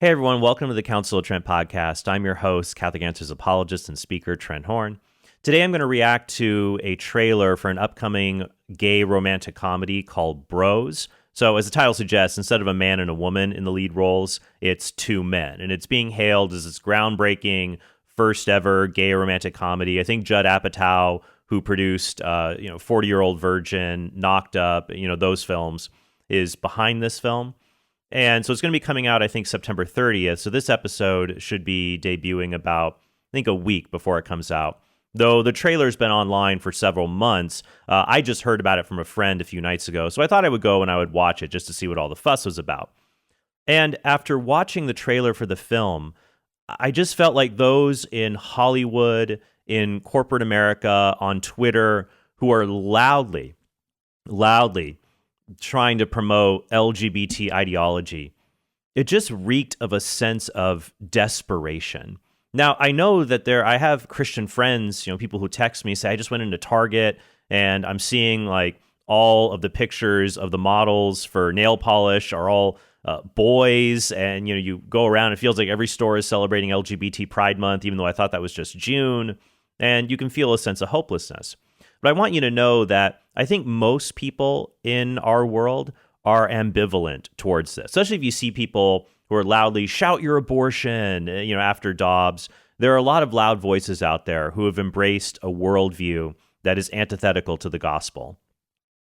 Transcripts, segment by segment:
Hey everyone, welcome to the Council of Trent podcast. I'm your host, Catholic Answers apologist and speaker, Trent Horn. Today I'm going to react to a trailer for an upcoming gay romantic comedy called Bros. So as the title suggests, instead of a man and a woman in the lead roles, it's two men. And it's being hailed as this groundbreaking, first ever gay romantic comedy. I think Judd Apatow, who produced 40-Year-Old Virgin, Knocked Up, those films, is behind this film. And so it's going to be coming out, I think, September 30th. So this episode should be debuting about, I think, a week before it comes out. Though the trailer's been online for several months, I just heard about it from a friend a few nights ago. So I thought I would go and I would watch it just to see what all the fuss was about. And after watching the trailer for the film, I just felt like those in Hollywood, in corporate America, on Twitter, who are loudly trying to promote LGBT ideology, it just reeked of a sense of desperation. Now, I know that I have Christian friends, people who text me, say, I just went into Target and I'm seeing like all of the pictures of the models for nail polish are all boys. And, you go around, it feels like every store is celebrating LGBT Pride Month, even though I thought that was just June. And you can feel a sense of hopelessness. But I want you to know that I think most people in our world are ambivalent towards this, especially if you see people who are loudly shout your abortion, after Dobbs. There are a lot of loud voices out there who have embraced a worldview that is antithetical to the gospel.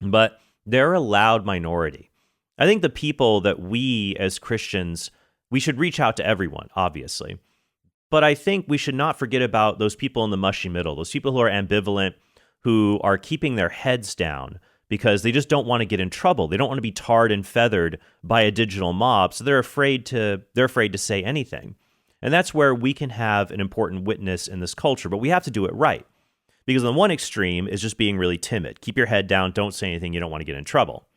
But they're a loud minority. I think the people that we as Christians, we should reach out to everyone, obviously. But I think we should not forget about those people in the mushy middle, those people who are ambivalent, who are keeping their heads down because they just don't want to get in trouble. They don't want to be tarred and feathered by a digital mob, so they're afraid to say anything. And that's where we can have an important witness in this culture, but we have to do it right. Because on one extreme is just being really timid. Keep your head down, don't say anything, you don't want to get in trouble.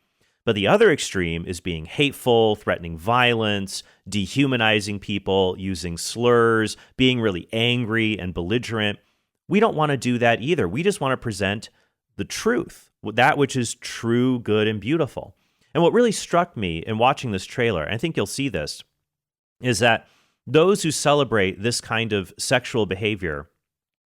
But the other extreme is being hateful, threatening violence, dehumanizing people, using slurs, being really angry and belligerent. We don't want to do that either. We just want to present the truth, that which is true, good, and beautiful. And what really struck me in watching this trailer, and I think you'll see this, is that those who celebrate this kind of sexual behavior,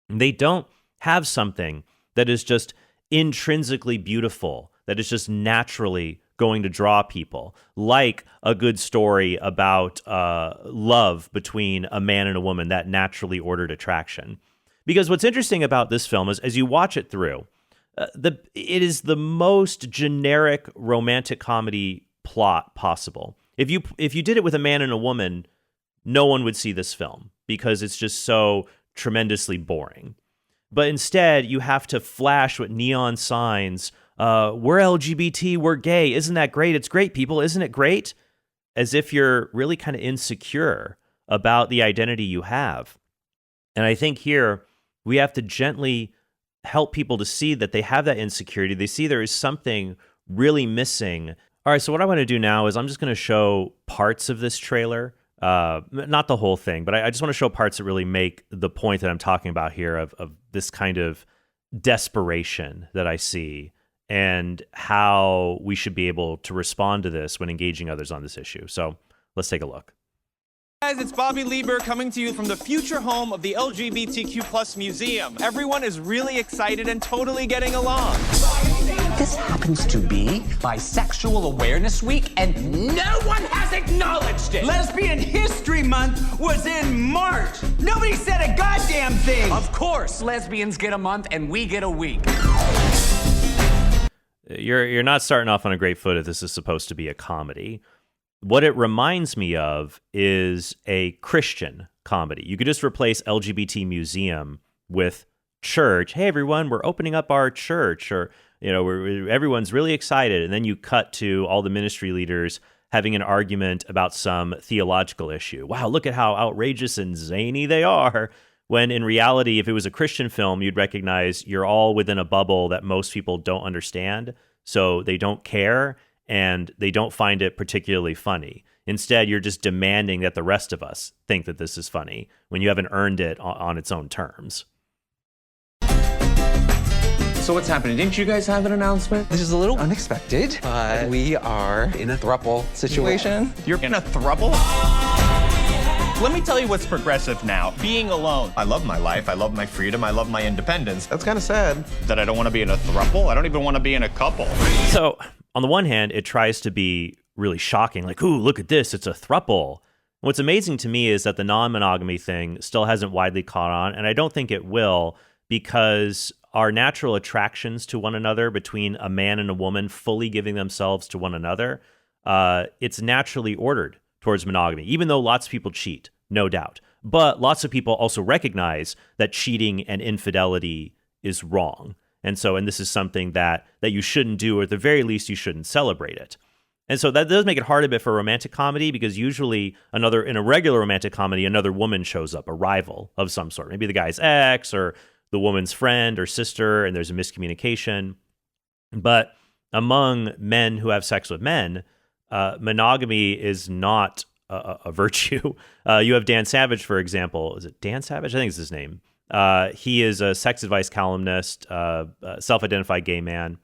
they don't have something that is just intrinsically beautiful, that is just naturally going to draw people, like a good story about love between a man and a woman, that naturally ordered attraction. Because what's interesting about this film is, as you watch it through, it is the most generic romantic comedy plot possible. If you did it with a man and a woman, no one would see this film because it's just so tremendously boring. But instead, you have to flash with neon signs. We're LGBT, we're gay. Isn't that great? It's great, people. Isn't it great? As if you're really kind of insecure about the identity you have. And I think here, we have to gently help people to see that they have that insecurity. They see there is something really missing. All right, so what I want to do now is I'm just going to show parts of this trailer. Not the whole thing, but I just want to show parts that really make the point that I'm talking about here of this kind of desperation that I see and how we should be able to respond to this when engaging others on this issue. So let's take a look. Guys, it's Bobby Lieber coming to you from the future home of the LGBTQ+ Museum. Everyone is really excited and totally getting along. This happens to be Bisexual Awareness Week, and no one has acknowledged it. Lesbian History Month was in March. Nobody said a goddamn thing. Of course, lesbians get a month and we get a week. You're not starting off on a great foot if this is supposed to be a comedy. What it reminds me of is a Christian comedy. You could just replace LGBT museum with church. Hey, everyone, we're opening up our church. Or, everyone's really excited. And then you cut to all the ministry leaders having an argument about some theological issue. Wow, look at how outrageous and zany they are. When in reality, if it was a Christian film, you'd recognize you're all within a bubble that most people don't understand. So they don't care. And they don't find it particularly funny. Instead, you're just demanding that the rest of us think that this is funny when you haven't earned it on its own terms. So what's happening? Didn't you guys have an announcement? This is a little unexpected, but we are in a throuple situation. You're in a throuple? Let me tell you what's progressive now. Being alone. I love my life. I love my freedom. I love my independence. That's kind of sad. That I don't want to be in a throuple. I don't even want to be in a couple. So on the one hand, it tries to be really shocking, like, ooh, look at this, it's a throuple. What's amazing to me is that the non-monogamy thing still hasn't widely caught on, and I don't think it will, because our natural attractions to one another between a man and a woman fully giving themselves to one another, it's naturally ordered towards monogamy, even though lots of people cheat, no doubt. But lots of people also recognize that cheating and infidelity is wrong. And this is something that you shouldn't do, or at the very least, you shouldn't celebrate it. And so that does make it hard a bit for romantic comedy, because usually in a regular romantic comedy, another woman shows up, a rival of some sort. Maybe the guy's ex or the woman's friend or sister, and there's a miscommunication. But among men who have sex with men, monogamy is not a virtue. You have Dan Savage, for example. Is it Dan Savage? I think it's his name. He is a sex advice columnist, self-identified gay man.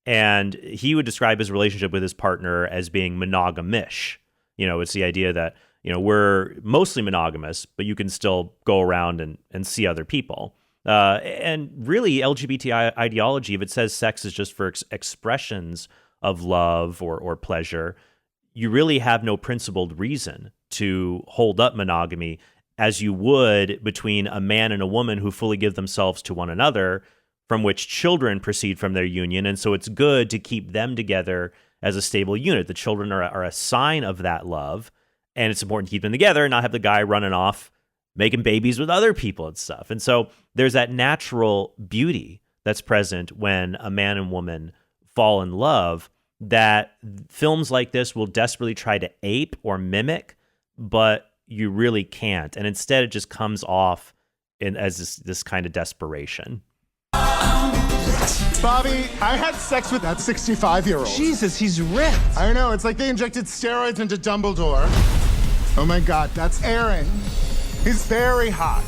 And he would describe his relationship with his partner as being monogamish. It's the idea that, we're mostly monogamous, but you can still go around and see other people. And really, LGBT ideology, if it says sex is just for expressions of love or pleasure, you really have no principled reason to hold up monogamy as you would between a man and a woman who fully give themselves to one another, from which children proceed from their union. And so it's good to keep them together as a stable unit. The children are a sign of that love, and it's important to keep them together and not have the guy running off making babies with other people and stuff. And so there's that natural beauty that's present when a man and woman fall in love that films like this will desperately try to ape or mimic, but you really can't. And instead it just comes off as this kind of desperation. Bobby, I had sex with that 65-year-old. Jesus, he's ripped. I know, it's like they injected steroids into Dumbledore. Oh my God, that's Aaron. He's very hot.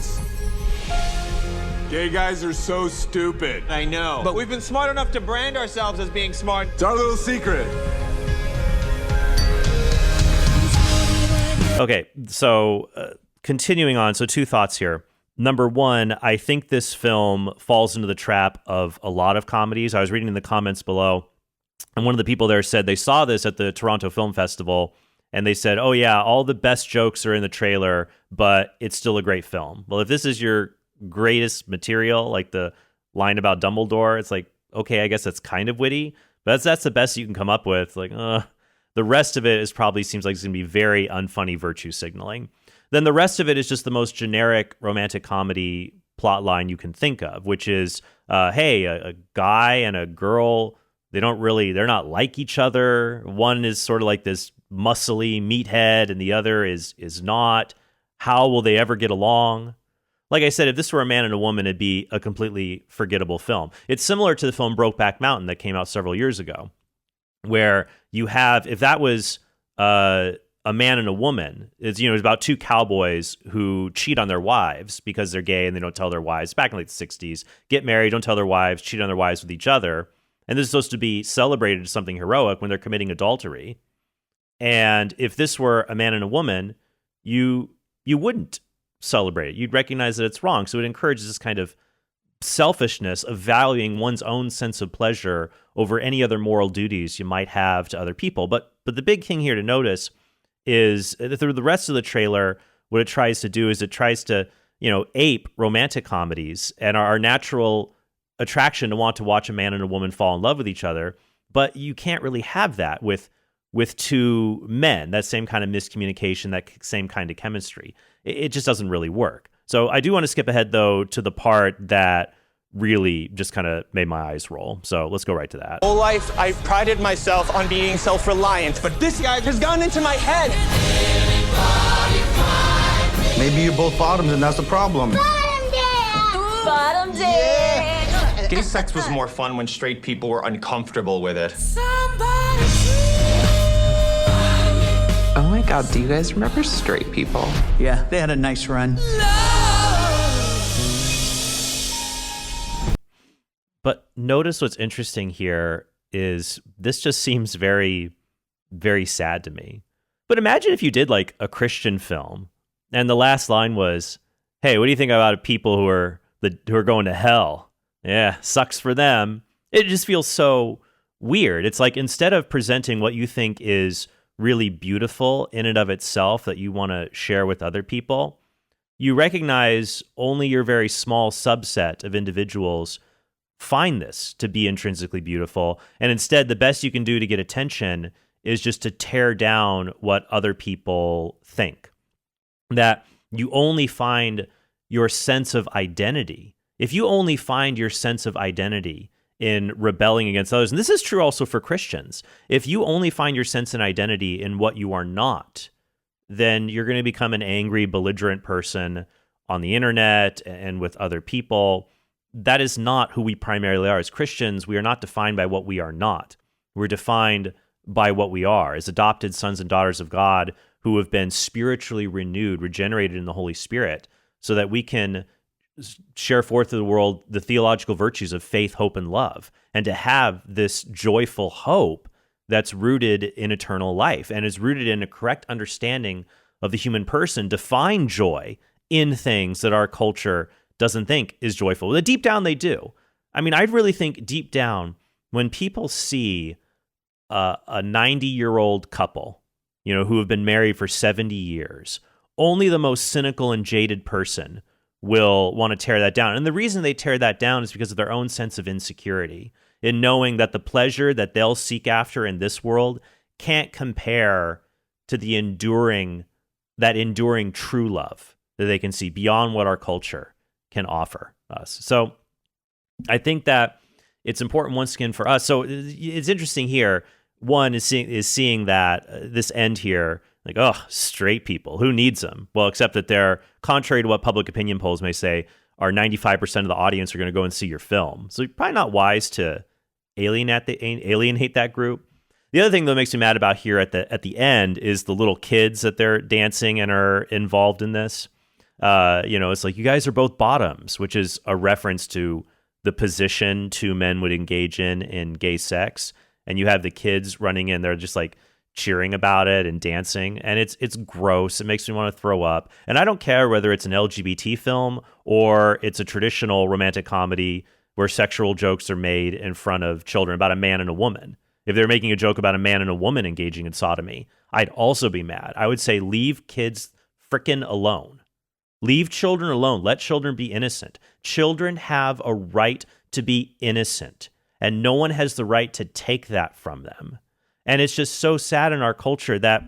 Gay guys are so stupid. I know. But we've been smart enough to brand ourselves as being smart. It's our little secret. Okay, so continuing on, so two thoughts here. Number one, I think this film falls into the trap of a lot of comedies. I was reading in the comments below, and one of the people there said they saw this at the Toronto Film Festival, and they said, oh yeah, all the best jokes are in the trailer, but it's still a great film. Well, if this is your greatest material, like the line about Dumbledore, it's like, okay, I guess that's kind of witty, but that's the best you can come up with. Like, the rest of it seems like it's going to be very unfunny virtue signaling. Then the rest of it is just the most generic romantic comedy plot line you can think of, which is, hey, a guy and a girl, they're not like each other. One is sort of like this muscly meathead and the other is not. How will they ever get along? Like I said, if this were a man and a woman, it'd be a completely forgettable film. It's similar to the film Brokeback Mountain that came out several years ago, where you have, if that was a man and a woman, it's about two cowboys who cheat on their wives because they're gay and they don't tell their wives, back in like the 60s, get married, don't tell their wives, cheat on their wives with each other. And this is supposed to be celebrated as something heroic when they're committing adultery. And if this were a man and a woman, you wouldn't celebrate it. You'd recognize that it's wrong. So it encourages this kind of selfishness of valuing one's own sense of pleasure over any other moral duties you might have to other people. But the big thing here to notice is that through the rest of the trailer, what it tries to do is it tries to, ape romantic comedies and our natural attraction to want to watch a man and a woman fall in love with each other. But you can't really have that with two men, that same kind of miscommunication, that same kind of chemistry. It just doesn't really work. So I do want to skip ahead, though, to the part that really just kind of made my eyes roll. So let's go right to that. Whole life, I prided myself on being self-reliant, but this guy has gone into my head. Maybe you're both bottoms and that's the problem. Bottom dick. Gay sex was more fun when straight people were uncomfortable with it. Oh my God, do you guys remember straight people? Yeah, they had a nice run. But notice what's interesting here is this just seems very, very sad to me. But imagine if you did like a Christian film And the last line was, "Hey, what do you think about people who are going to hell? Yeah, sucks for them." It just feels so weird. It's like instead of presenting what you think is really beautiful in and of itself that you want to share with other people, you recognize only your very small subset of individuals find this to be intrinsically beautiful. And instead, the best you can do to get attention is just to tear down what other people think. That you only find your sense of identity. If you only find your sense of identity in rebelling against others, and this is true also for Christians, if you only find your sense and identity in what you are not, then you're going to become an angry, belligerent person on the internet and with other people. That is not who we primarily are. As Christians, we are not defined by what we are not. We're defined by what we are as adopted sons and daughters of God who have been spiritually renewed, regenerated in the Holy Spirit, so that we can share forth to the world the theological virtues of faith, hope, and love, and to have this joyful hope that's rooted in eternal life and is rooted in a correct understanding of the human person, to find joy in things that our culture doesn't think is joyful. Well, deep down, they do. I mean, I really think deep down, when people see a 90-year-old couple, who have been married for 70 years, only the most cynical and jaded person will want to tear that down. And the reason they tear that down is because of their own sense of insecurity in knowing that the pleasure that they'll seek after in this world can't compare to the enduring true love that they can see beyond what our culture can offer us. So I think that it's important once again for us. So it's interesting here. One is seeing that this end here, like, oh, straight people, who needs them? Well, except that they're, contrary to what public opinion polls may say, are 95% of the audience are going to go and see your film. So you're probably not wise to alienate that group. The other thing that makes me mad about here at the end is the little kids that they're dancing and are involved in this. It's like, you guys are both bottoms, which is a reference to the position two men would engage in gay sex. And you have the kids running in, they're just like cheering about it and dancing, and it's gross. It makes me want to throw up. And I don't care whether it's an LGBT film or it's a traditional romantic comedy where sexual jokes are made in front of children about a man and a woman. If they're making a joke about a man and a woman engaging in sodomy, I'd also be mad. I would say leave kids frickin' alone. Leave children alone. Let children be innocent. Children have a right to be innocent, and no one has the right to take that from them. And it's just so sad in our culture that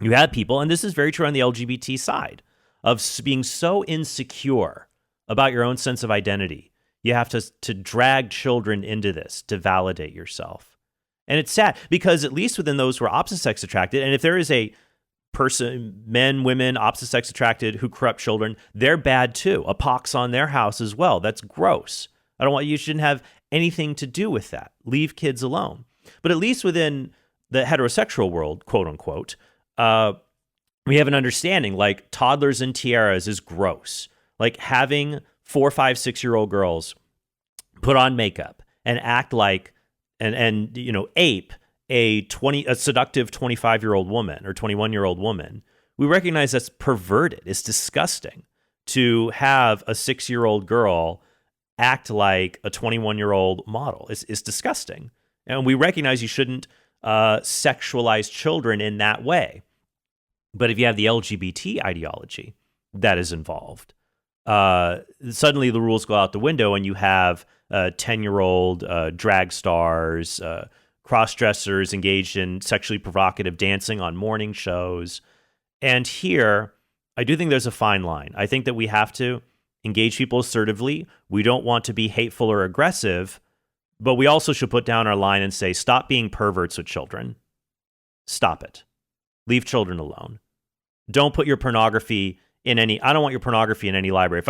you have people, and this is very true on the LGBT side, of being so insecure about your own sense of identity. You have to drag children into this to validate yourself. And it's sad because at least within those who are opposite sex attracted, and if there is a person, men, women, opposite sex attracted who corrupt children, they're bad too. A pox on their house as well. That's gross. You shouldn't have anything to do with that. Leave kids alone. But at least within the heterosexual world, quote unquote, we have an understanding like toddlers and tiaras is gross. Like having 4, 5, 6-year-old girls put on makeup and act like and ape a seductive 25-year-old woman or 21-year-old woman. We recognize that's perverted. It's disgusting to have a 6-year-old girl act like a 21-year-old model. It's disgusting. And we recognize you shouldn't sexualize children in that way. But if you have the LGBT ideology that is involved, suddenly the rules go out the window and you have 10-year-old drag stars, cross-dressers engaged in sexually provocative dancing on morning shows. And here, I do think there's a fine line. I think that we have to engage people assertively. We don't want to be hateful or aggressive, but we also should put down our line and say, stop being perverts with children. Stop it. Leave children alone. Don't put your pornography in any, I don't want your pornography in any library.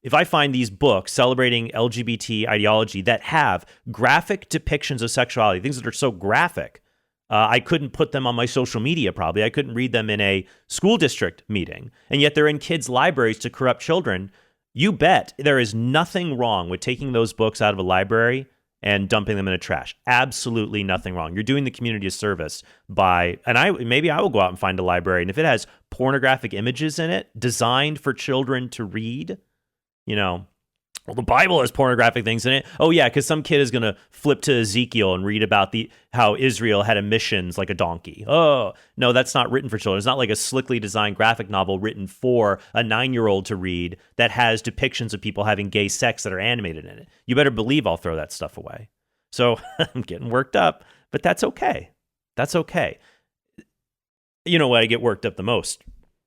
If I find these books celebrating LGBT ideology that have graphic depictions of sexuality, things that are so graphic, I couldn't put them on my social media probably. I couldn't read them in a school district meeting. And yet they're in kids' libraries to corrupt children. You bet there is nothing wrong with taking those books out of a library and dumping them in a trash. Absolutely nothing wrong. You're doing the community a service by, and maybe I will go out and find a library, and if it has pornographic images in it designed for children to read, well, the Bible has pornographic things in it. Oh yeah, because some kid is going to flip to Ezekiel and read about how Israel had emissions like a donkey. Oh, no, that's not written for children. It's not like a slickly designed graphic novel written for a 9-year-old to read that has depictions of people having gay sex that are animated in it. You better believe I'll throw that stuff away. So I'm getting worked up, but that's okay. That's okay. You know what I get worked up the most?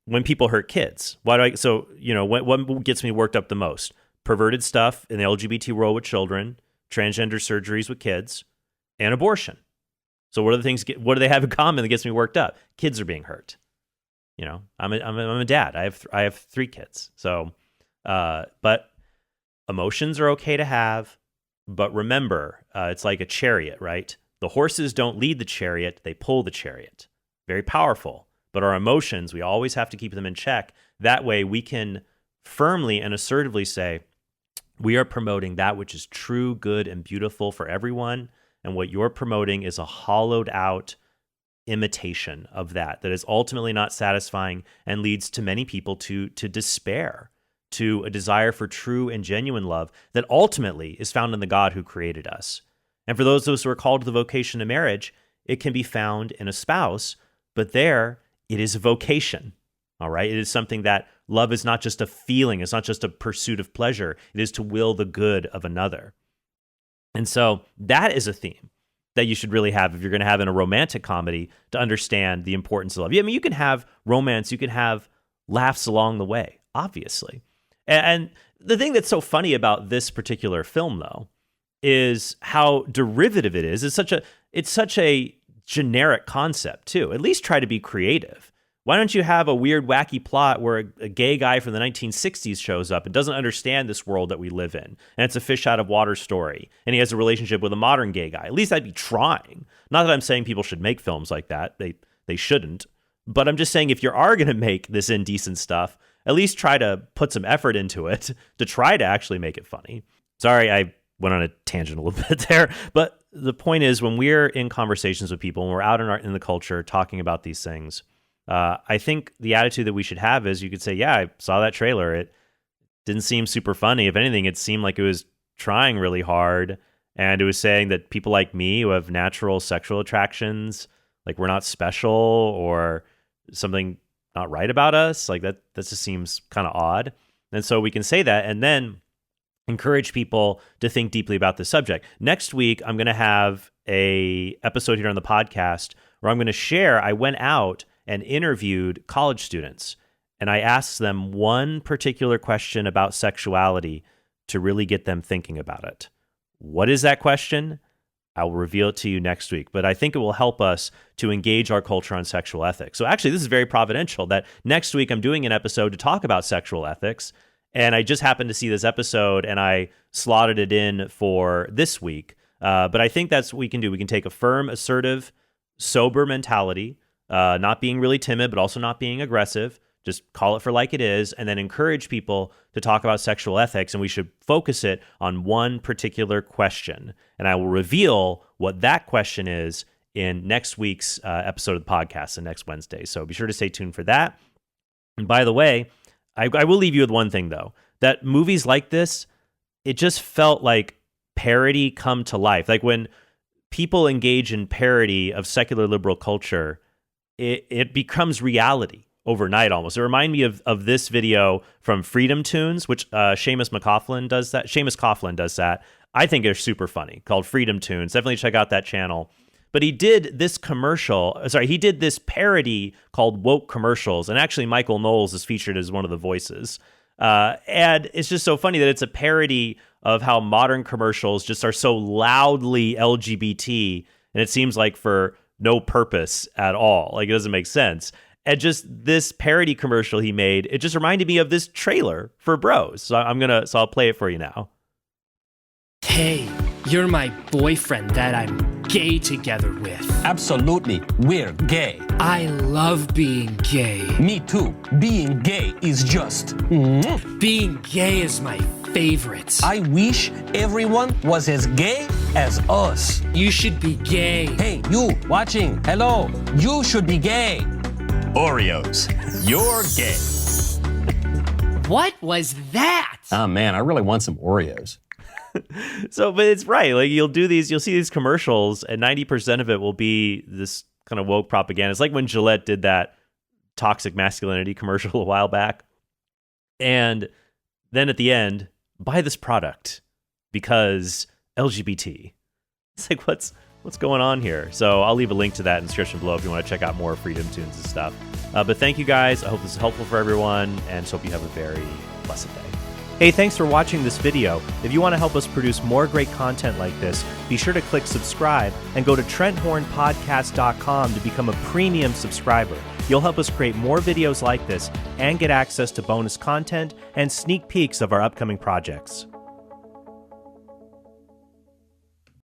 When people hurt kids. What gets me worked up the most? Perverted stuff in the LGBT world with children, transgender surgeries with kids, and abortion. So what do they have in common that gets me worked up? Kids are being hurt. I'm a dad. I have 3 kids. So, but emotions are okay to have. But remember, it's like a chariot, right? The horses don't lead the chariot; they pull the chariot. Very powerful. But our emotions, we always have to keep them in check. That way, we can firmly and assertively say, we are promoting that which is true, good, and beautiful for everyone. And what you're promoting is a hollowed out imitation of that is ultimately not satisfying and leads to many people to despair, to a desire for true and genuine love that ultimately is found in the God who created us. And for those who are called to the vocation of marriage, it can be found in a spouse, but there it is a vocation. All right. It is something that love is not just a feeling. It's not just a pursuit of pleasure. It is to will the good of another. And so that is a theme that you should really have if you're going to have in a romantic comedy to understand the importance of love. Yeah, I mean, you can have romance. You can have laughs along the way, obviously. And the thing that's so funny about this particular film, though, is how derivative it is. It's such a generic concept, too. At least try to be creative. Why don't you have a weird, wacky plot where a gay guy from the 1960s shows up and doesn't understand this world that we live in, and it's a fish out of water story, and he has a relationship with a modern gay guy? At least I'd be trying. Not that I'm saying people should make films like that. They shouldn't. But I'm just saying if you are going to make this indecent stuff, at least try to put some effort into it to try to actually make it funny. Sorry, I went on a tangent a little bit there. But the point is, when we're in conversations with people, when we're out in the culture talking about these things, I think the attitude that we should have is you could say, yeah, I saw that trailer. It didn't seem super funny. If anything, it seemed like it was trying really hard. And it was saying that people like me who have natural sexual attractions, like we're not special or something not right about us. Like that just seems kind of odd. And so we can say that and then encourage people to think deeply about the subject. Next week, I'm going to have a episode here on the podcast where I'm going to share, I went out and interviewed college students, and I asked them one particular question about sexuality to really get them thinking about it. What is that question? I will reveal it to you next week, but I think it will help us to engage our culture on sexual ethics. So actually, this is very providential that next week I'm doing an episode to talk about sexual ethics, and I just happened to see this episode, and I slotted it in for this week. But I think that's what we can do. We can take a firm, assertive, sober mentality, not being really timid, but also not being aggressive. Just call it for like it is, and then encourage people to talk about sexual ethics, and we should focus it on one particular question. And I will reveal what that question is in next week's episode of the podcast, and next Wednesday. So be sure to stay tuned for that. And by the way, I will leave you with one thing, though, that movies like this, it just felt like parody come to life. Like when people engage in parody of secular liberal culture, it becomes reality overnight almost. It reminded me of this video from Freedom Tunes, which Seamus Coughlin does that. Seamus Coughlin does that. I think they're super funny, called Freedom Tunes. Definitely check out that channel. But he did this he did this parody called Woke Commercials, and actually Michael Knowles is featured as one of the voices. And it's just so funny that it's a parody of how modern commercials just are so loudly LGBT, and it seems like for no purpose at all. Like, it doesn't make sense. And just this parody commercial he made, it just reminded me of this trailer for Bros. So I'll play it for you now. Hey, you're my boyfriend that I'm gay together with. Absolutely, we're gay. I love being gay. Me too. Being gay is just... Being gay is my favorites. I wish everyone was as gay as us. You should be gay. Hey, you watching, hello, you should be gay. Oreos. You're gay. What was that? Oh man, I really want some Oreos. So, but it's right. Like you'll see these commercials, and 90% of it will be this kind of woke propaganda. It's like when Gillette did that toxic masculinity commercial a while back. And then at the end, buy this product because LGBT. It's like, what's going on here? So I'll leave a link to that in the description below if you want to check out more Freedom Tunes and stuff. But thank you guys. I hope this is helpful for everyone, and hope you have a very blessed day. Hey, thanks for watching this video. If you want to help us produce more great content like this, be sure to click subscribe and go to TrentHornPodcast.com to become a premium subscriber. You'll help us create more videos like this and get access to bonus content and sneak peeks of our upcoming projects.